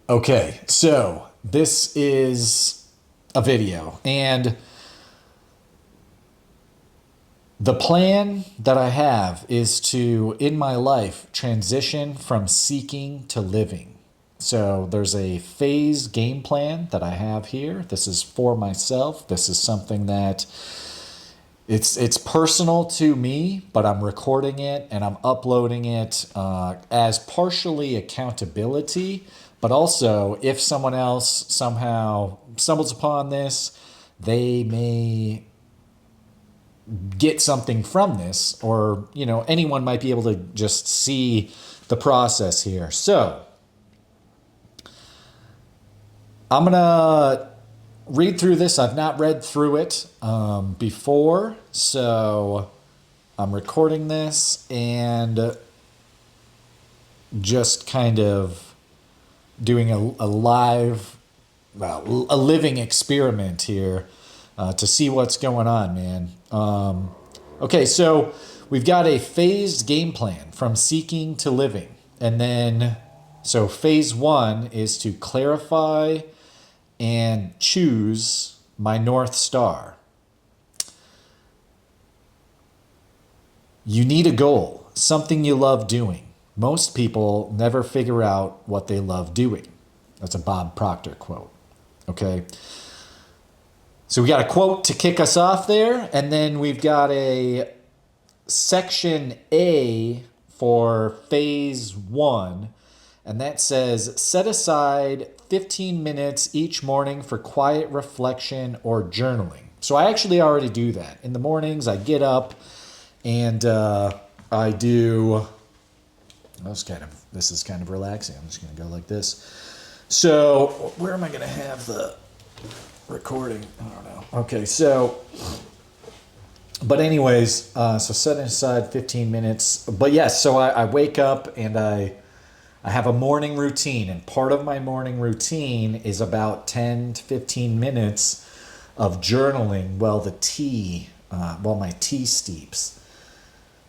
Okay, so this is a video, and the plan that I have is to, in my life, transition from seeking to living. So there's a phase game plan that I have here. This is for myself. This is something that it's personal to me, but I'm recording it and I'm uploading it as partially accountability, but also if someone else somehow stumbles upon this, they may get something from this, or anyone might be able to just see the process here. So I'm gonna read through this. I've not read through it before, so I'm recording this and just kind of doing a live, well, a living experiment here to see what's going on, man. Okay, so we've got a phased game plan from seeking to living. And then, so phase one is to clarify and choose my North Star. You need a goal, something you love doing. Most people never figure out what they love doing. That's a Bob Proctor quote. Okay. So we got a quote to kick us off there, and then we've got a section A for phase one, and that says set aside 15 minutes each morning for quiet reflection or journaling. So I actually already do that. In the mornings, I get up and I do. This is kind of relaxing. I'm just going to go like this. So where am I going to have the recording? I don't know. Okay, so, but anyways, so setting aside 15 minutes. But yes, so I wake up and I have a morning routine, and part of my morning routine is about 10 to 15 minutes of journaling while my tea steeps.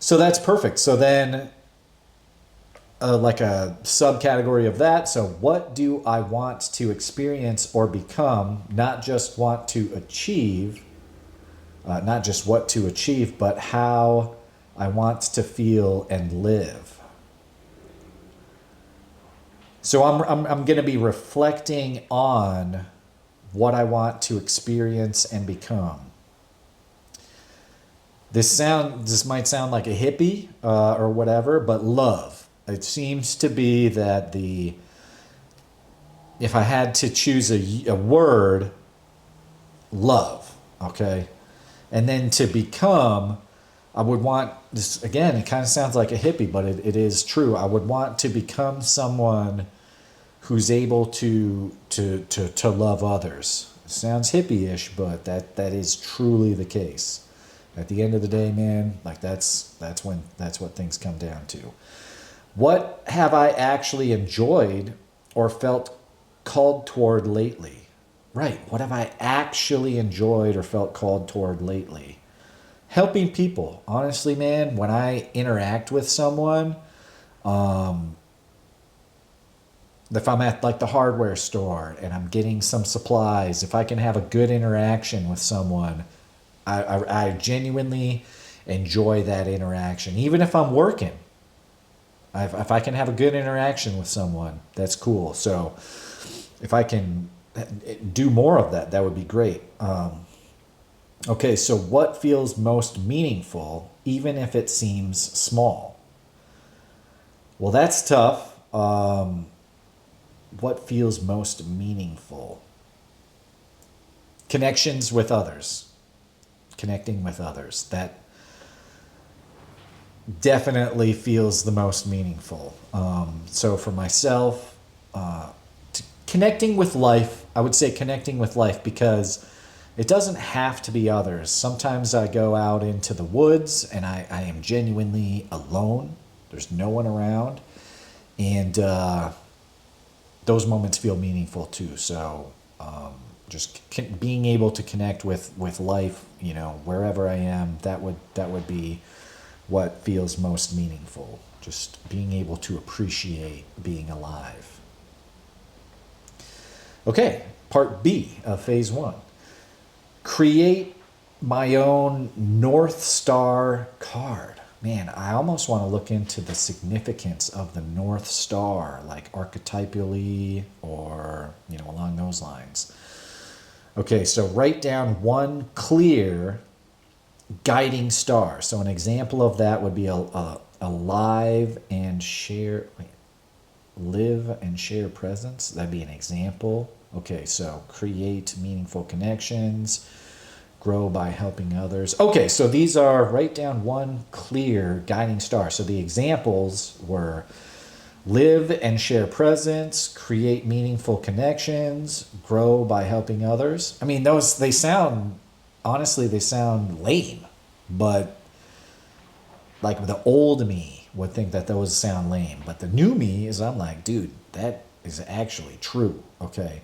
So that's perfect. So then, like a subcategory of that. So what do I want to experience or become? Not just want to achieve, not just what to achieve, but how I want to feel and live. So I'm going to be reflecting on what I want to experience and become. This might sound like a hippie or whatever, but love. It seems to be that if I had to choose a word, love, okay? And then to become, I would want, this again, it kind of sounds like a hippie, but it is true. I would want to become someone who's able to love others. It sounds hippie-ish, but that is truly the case. At the end of the day, man, like that's what things come down to. What have I actually enjoyed or felt called toward lately? Right, what have I actually enjoyed or felt called toward lately? Helping people. Honestly, man, when I interact with someone, if I'm at like the hardware store and I'm getting some supplies, if I can have a good interaction with someone, I genuinely enjoy that interaction. Even if I'm working, if I can have a good interaction with someone, that's cool. So if I can do more of that, that would be great. Okay, so what feels most meaningful, even if it seems small? Well, that's tough. What feels most meaningful? Connections with others. Connecting with others. That definitely feels the most meaningful. So for myself, connecting with life, I would say connecting with life, because it doesn't have to be others. Sometimes I go out into the woods and I am genuinely alone. There's no one around. And those moments feel meaningful too. So just being able to connect with life, wherever I am, that would be what feels most meaningful. Just being able to appreciate being alive. Okay, part B of phase one. Create my own North Star card. Man, I almost want to look into the significance of the North Star, like archetypally or, along those lines. Okay, so write down one clear guiding star. So an example of that would be a live and share, live and share presence. That'd be an example. Okay, so create meaningful connections, grow by helping others. Okay, so these are, write down one clear guiding star. So the examples were live and share presence, create meaningful connections, grow by helping others. I mean, they sound, honestly, they sound lame, but like the old me would think that those sound lame. But the new me is, I'm like, dude, that is actually true. Okay.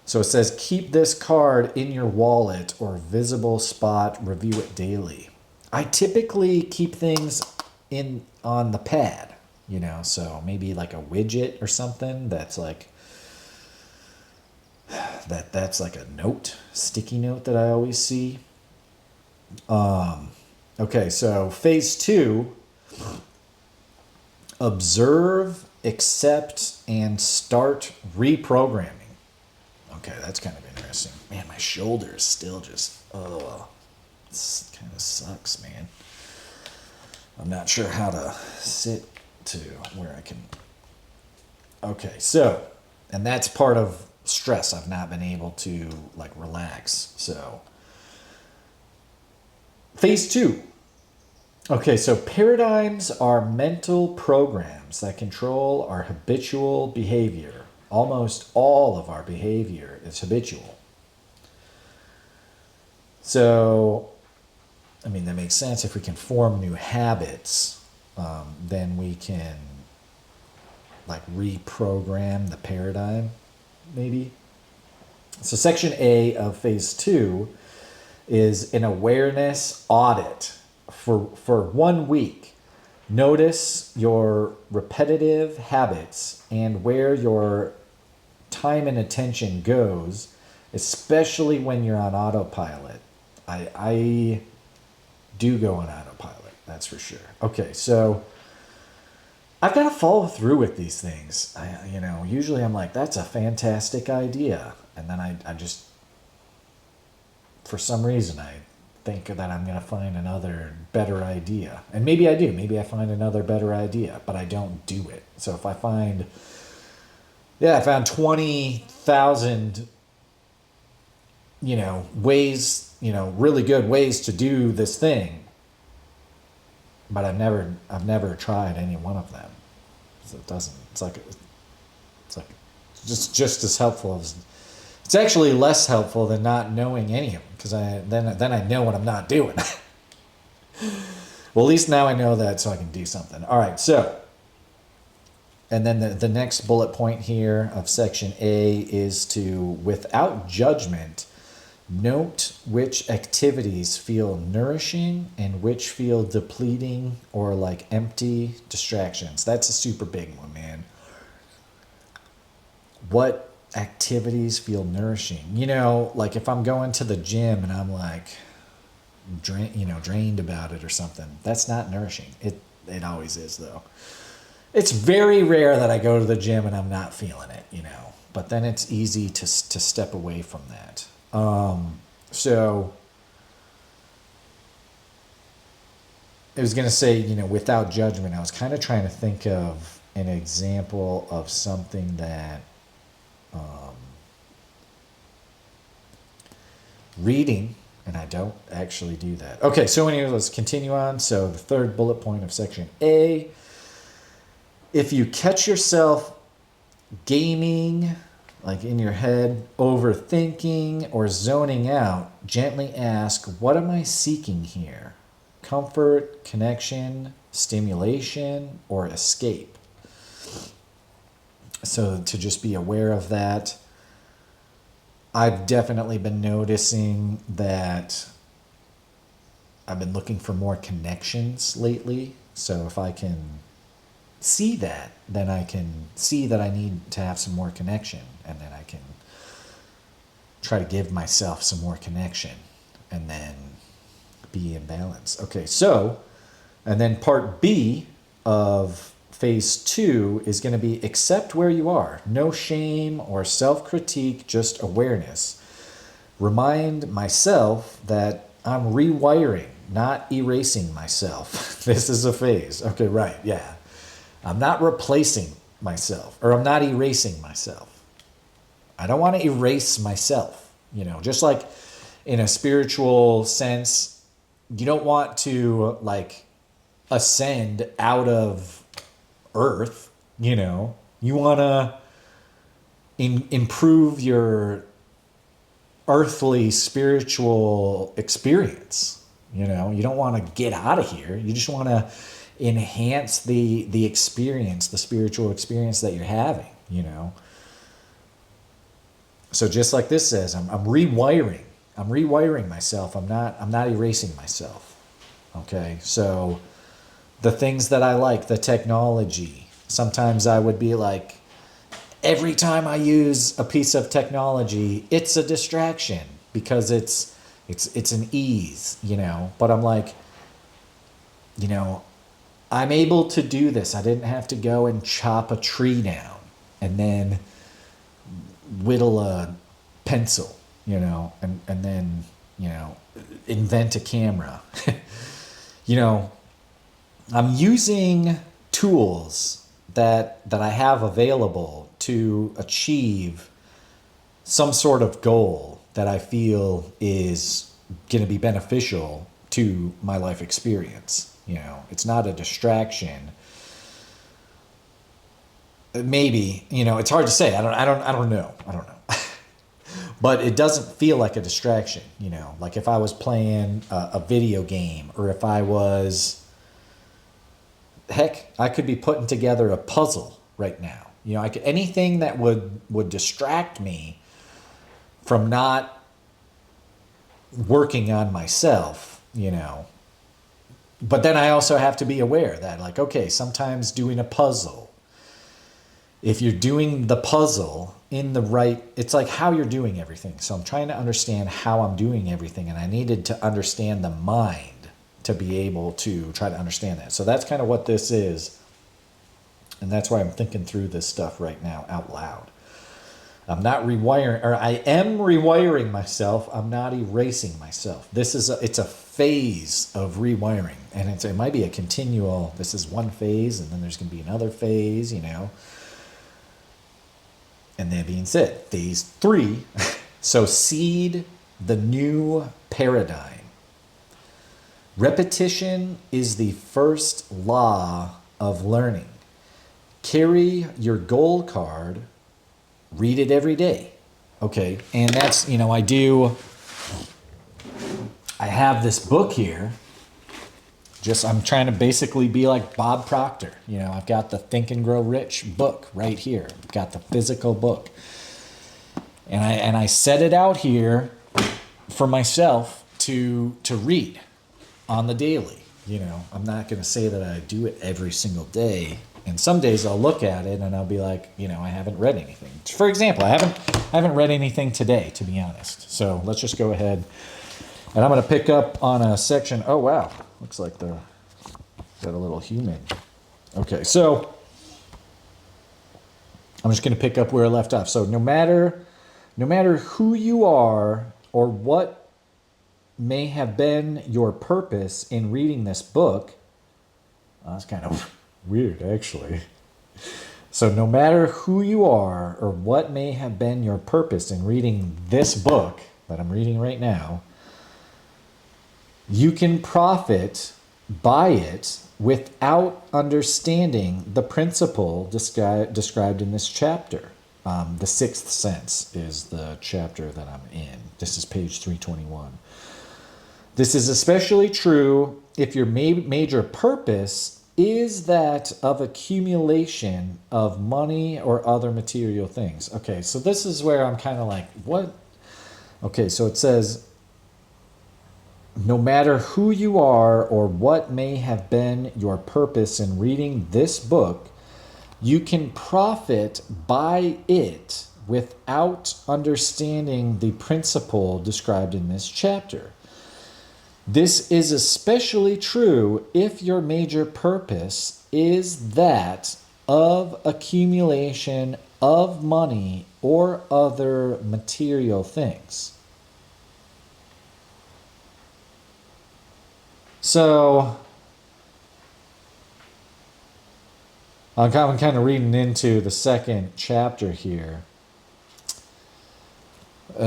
So it says, keep this card in your wallet or visible spot, review it daily. I typically keep things on the pad, so maybe like a widget or something that's like, that's like a note, sticky note that I always see. Okay, so phase two, observe, accept, and start reprogramming. Okay, that's kind of interesting. Man, my shoulders still just, this kind of sucks, man. I'm not sure how to sit to where I can. Okay, so, and that's part of stress. I've not been able to relax. So, phase two. Okay, so paradigms are mental programs that control our habitual behavior. Almost all of our behavior is habitual. So, I mean, that makes sense. If we can form new habits, then we can reprogram the paradigm, maybe. So section A of phase two is an awareness audit for 1 week. Notice your repetitive habits and where your time and attention goes, especially when you're on autopilot. I do go on autopilot, that's for sure. Okay, so I've got to follow through with these things. Usually I'm like, that's a fantastic idea. And then I just, for some reason, I think that I'm going to find another better idea. And maybe I do. Maybe I find another better idea, but I don't do it. So if I found 20,000, ways, really good ways to do this thing, but I've never tried any one of them. So it's like just as helpful as, it's actually less helpful than not knowing any of them, because then I know what I'm not doing. Well, at least now I know that, so I can do something. All right, so, and then the next bullet point here of section A is to, without judgment, note which activities feel nourishing and which feel depleting or empty distractions. That's a super big one, man. What activities feel nourishing? If I'm going to the gym and I'm drained about it or something, that's not nourishing. It always is, though. It's very rare that I go to the gym and I'm not feeling it, but then it's easy to step away from that. So I was going to say, without judgment, I was kind of trying to think of an example of something that, reading, and I don't actually do that. Okay, so anyway, let's continue on. So the third bullet point of section A, if you catch yourself gaming, in your head, overthinking or zoning out, gently ask, what am I seeking here? Comfort, connection, stimulation, or escape? So to just be aware of that. I've definitely been noticing that I've been looking for more connections lately. So if I can see that, then I can see that I need to have some more connection, and then I can try to give myself some more connection and then be in balance. Okay, so, and then part B of phase 2 is going to be accept where you are. No shame or self-critique, just awareness. Remind myself that I'm rewiring, not erasing myself. This is a phase. Okay, right, yeah. I'm not replacing myself, or I'm not erasing myself. I don't want to erase myself, just like in a spiritual sense, you don't want to like ascend out of earth, you want to improve your earthly spiritual experience. You don't want to get out of here. You just want to enhance the experience, the spiritual experience that you're having, So just like this says, I'm rewiring. I'm rewiring myself. I'm not erasing myself. Okay? So the things that I like, the technology, sometimes I would be like, every time I use a piece of technology, it's a distraction because it's an ease, But I'm like, I'm able to do this. I didn't have to go and chop a tree down and then whittle a pencil, and then, invent a camera. I'm using tools that I have available to achieve some sort of goal that I feel is going to be beneficial to my life experience. It's not a distraction. Maybe, it's hard to say. I don't know. But it doesn't feel like a distraction, like if I was playing a video game, or if I was, heck, I could be putting together a puzzle right now. Anything that would distract me from not working on myself, But then I also have to be aware that, like, okay, sometimes doing a puzzle, if you're doing the puzzle in the right, it's like how you're doing everything. So I'm trying to understand how I'm doing everything, and I needed to understand the mind to be able to try to understand that. So that's kind of what this is. And that's why I'm thinking through this stuff right now out loud. I'm not rewiring, or I am rewiring myself. I'm not erasing myself. It's a phase of rewiring, and it might be a continual. This is one phase, and then there's going to be another phase, And that being said, phase 3, so seed the new paradigm. Repetition is the first law of learning. Carry your goal card. Read it every day. Okay, and that's, I have this book here. I'm trying to basically be like Bob Proctor. I've got the Think and Grow Rich book right here. I've got the physical book. And I set it out here for myself to read on the daily. I'm not going to say that I do it every single day. And some days I'll look at it and I'll be like, I haven't read anything. For example, I haven't read anything today, to be honest. So let's just go ahead. And I'm going to pick up on a section. Oh, wow. Looks like got a little human. Okay, so I'm just going to pick up where I left off. So no matter who you are or what may have been your purpose in reading this book, that's kind of weird, actually. So no matter who you are or what may have been your purpose in reading this book that I'm reading right now, you can profit by it without understanding the principle described in this chapter. The Sixth Sense is the chapter that I'm in. This is page 321. This is especially true if your major purpose is that of accumulation of money or other material things. Okay, so this is where I'm kind of like, what? Okay, so it says, no matter who you are or what may have been your purpose in reading this book, you can profit by it without understanding the principle described in this chapter. This is especially true if your major purpose is that of accumulation of money or other material things. So, I'm kind of reading into the second chapter here.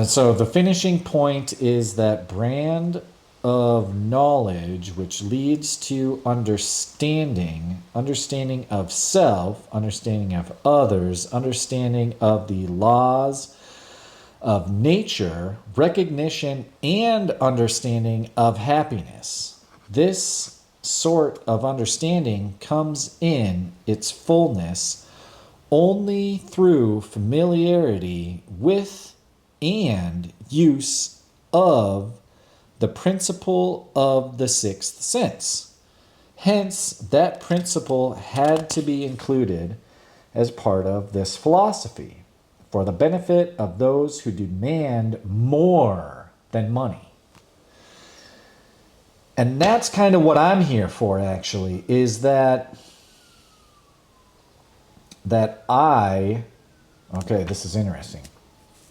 So the finishing point is that brand of knowledge which leads to understanding of self, understanding of others, understanding of the laws of nature, recognition and understanding of happiness. This sort of understanding comes in its fullness only through familiarity with and use of the principle of the sixth sense. Hence, that principle had to be included as part of this philosophy for the benefit of those who demand more than money. And that's kind of what I'm here for, actually, is that okay, this is interesting.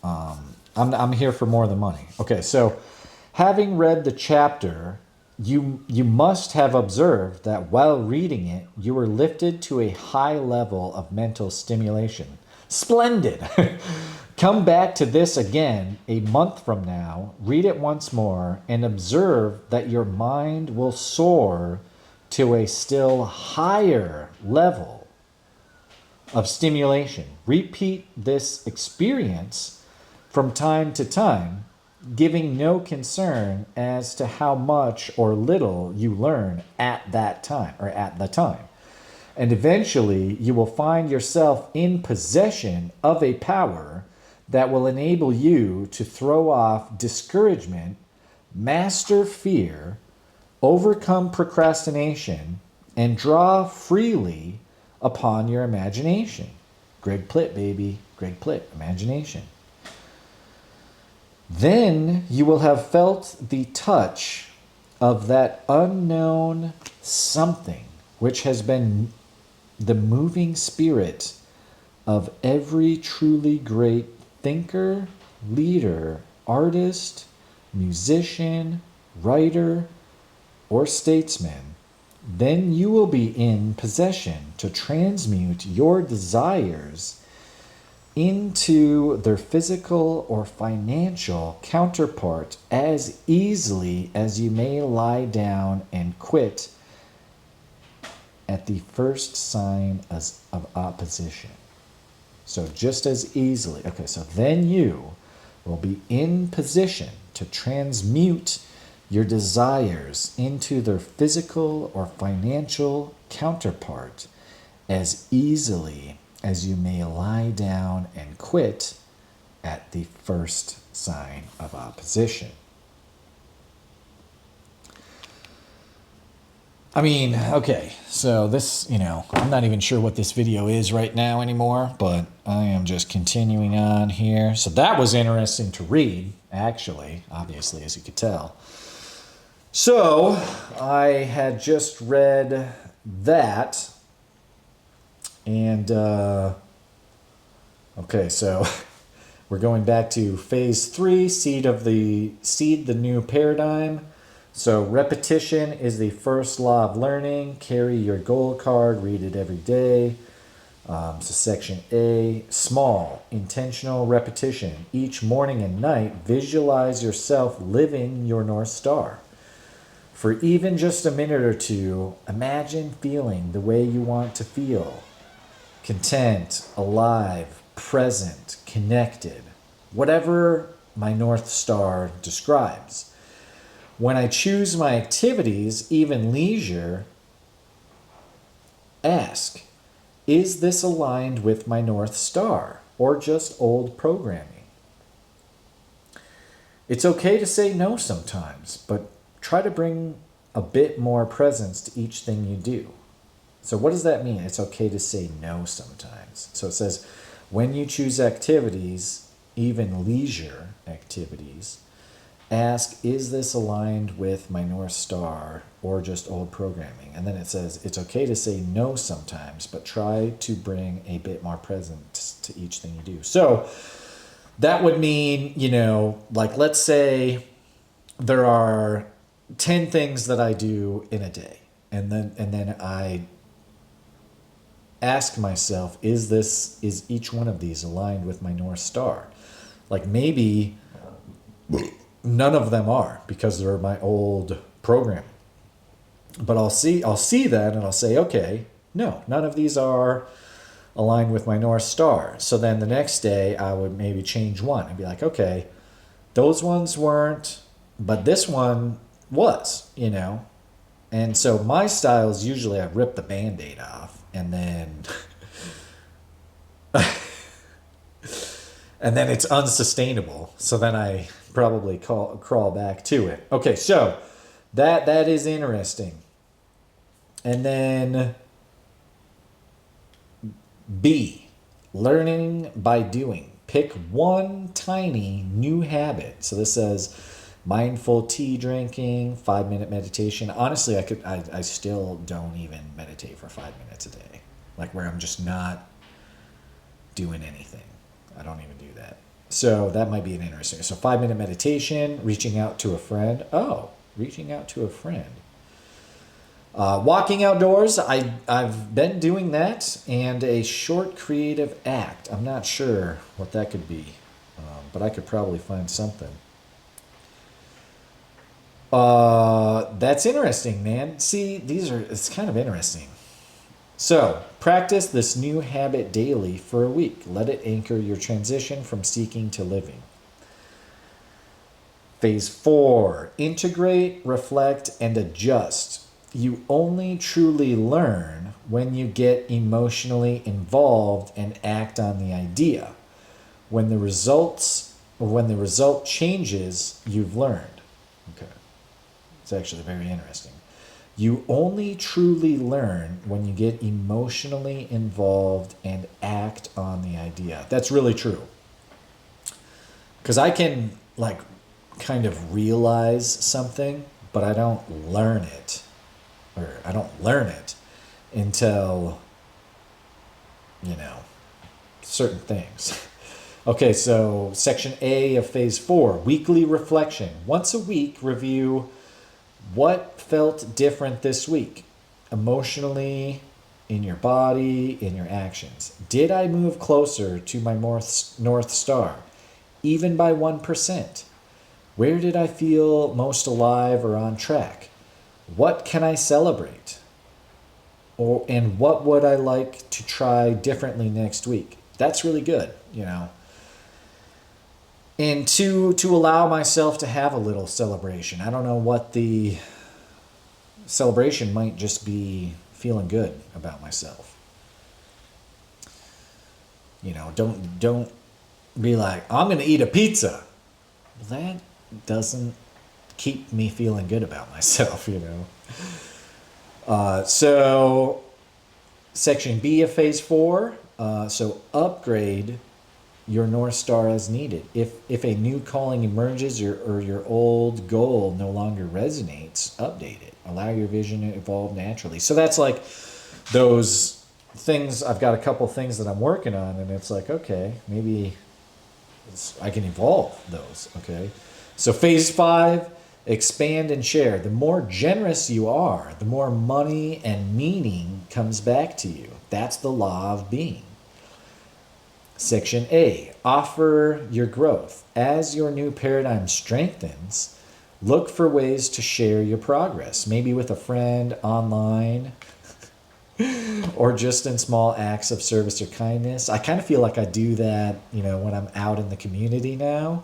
I'm here for more than money. Okay, so having read the chapter, you must have observed that while reading it, you were lifted to a high level of mental stimulation. Splendid! Come back to this again a month from now, read it once more, and observe that your mind will soar to a still higher level of stimulation. Repeat this experience from time to time, giving no concern as to how much or little you learn at that time or at the time. And eventually you will find yourself in possession of a power that will enable you to throw off discouragement, master fear, overcome procrastination, and draw freely upon your imagination. Greg Plitt, baby. Greg Plitt, imagination. Then you will have felt the touch of that unknown something which has been the moving spirit of every truly great thinker, leader, artist, musician, writer, or statesman. Then you will be in possession to transmute your desires into their physical or financial counterpart as easily as you may lie down and quit at the first sign of opposition. So just as easily. Okay, so then you will be in position to transmute your desires into their physical or financial counterpart as easily as you may lie down and quit at the first sign of opposition. I mean, okay, so this, I'm not even sure what this video is right now anymore, but I am just continuing on here. So that was interesting to read, actually, obviously, as you could tell. So I had just read that, and, okay, so we're going back to phase 3, seed the new paradigm. So repetition is the first law of learning. Carry your goal card, read it every day. So section A, small, intentional repetition. Each morning and night, visualize yourself living your North Star. For even just a minute or two, imagine feeling the way you want to feel. Content, alive, present, connected. Whatever my North Star describes. When I choose my activities, even leisure, ask, is this aligned with my North Star or just old programming? It's okay to say no sometimes, but try to bring a bit more presence to each thing you do. So what does that mean? It's okay to say no sometimes. So it says, When you choose activities, even leisure activities, ask, is this aligned with my North Star or just old programming? And then it says, it's okay to say no sometimes, but try to bring a bit more presence to each thing you do. So that would mean, like let's say there are 10 things that I do in a day. And then I ask myself, is each one of these aligned with my North Star? Like maybe none of them are because they're my old program. But I'll see that and I'll say, okay, no, none of these are aligned with my North Star. So then the next day I would maybe change one and be like, okay, those ones weren't, but this one was, And so my style is usually I rip the Band-Aid off and then and then it's unsustainable. So then I probably crawl back to it. Okay, so that is interesting. And then B, learning by doing. Pick one tiny new habit. So this says mindful tea drinking, 5-minute meditation. Honestly, I still don't even meditate for 5 minutes a day. Like where I'm just not doing anything. I don't even do that. So that might be an interesting. So 5-minute meditation, reaching out to a friend. Oh, reaching out to a friend. Walking outdoors, I've been doing that, and a short creative act. I'm not sure what that could be, but I could probably find something. That's interesting, man. See, it's kind of interesting. So, practice this new habit daily for a week. Let it anchor your transition from seeking to living. Phase 4, integrate, reflect, and adjust. You only truly learn when you get emotionally involved and act on the idea. When the result changes, you've learned. Okay. It's actually very interesting. You only truly learn when you get emotionally involved and act on the idea. That's really true. Because I can kind of realize something, but I don't learn it. Or I don't learn it until, certain things. Okay, so section A of phase 4, weekly reflection. Once a week, review what felt different this week, emotionally, in your body, in your actions. Did I move closer to my North Star, even by 1%? Where did I feel most alive or on track? What can I celebrate? And what would I like to try differently next week? That's really good, And to allow myself to have a little celebration. I don't know what the celebration might just be feeling good about myself. Don't be like, I'm going to eat a pizza. That doesn't keep me feeling good about myself, So section B of phase 4, so upgrade your North Star as needed. If a new calling emerges or your old goal no longer resonates, update it. Allow your vision to evolve naturally. So that's like those things. I've got a couple things that I'm working on, and it's like, okay, maybe I can evolve those, okay? So phase 5, expand and share. The more generous you are, the more money and meaning comes back to you. That's the law of being. Section A, offer your growth. As your new paradigm strengthens, look for ways to share your progress, maybe with a friend online or just in small acts of service or kindness. I kind of feel like I do that, when I'm out in the community now.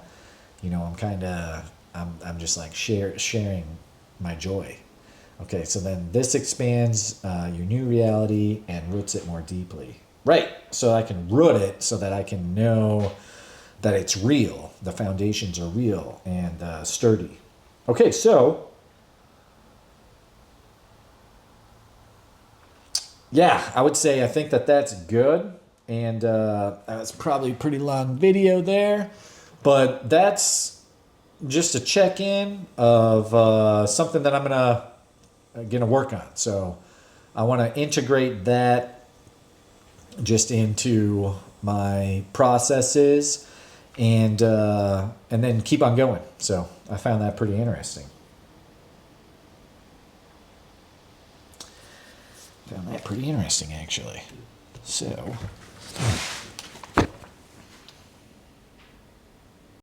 I'm just like sharing my joy. Okay, so then this expands your new reality and roots it more deeply. Right, so I can root it so that I can know that it's real. The foundations are real and sturdy. Okay, so yeah, I would say I think that's good. And that's probably a pretty long video there. But that's just a check-in of something that I'm gonna work on. So I want to integrate that just into my processes and then keep on going. So I found that pretty interesting. Found that pretty interesting, actually. So